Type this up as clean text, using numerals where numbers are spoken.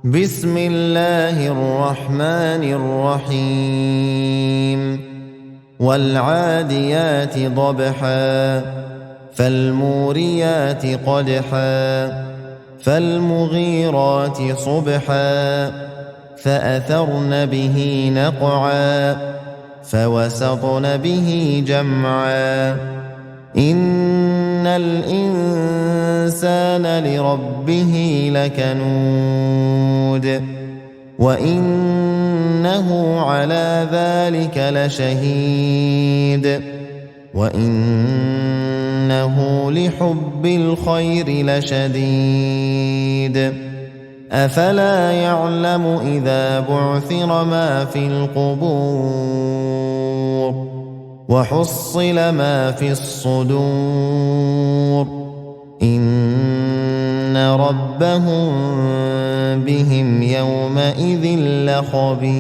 بسم الله الرحمن الرحيم والعاديات ضبحا فالموريات قدحا فالمغيرات صبحا فأثرن به نقعا فوسطن به جمعا إن الإنسان لربه لكنود وإنه على ذلك لشهيد وإنه لحب الخير لشديد أفلا يعلم إذا بعثر ما في القبور وحصل ما في الصدور إن ربهم بهم يومئذ لخبير.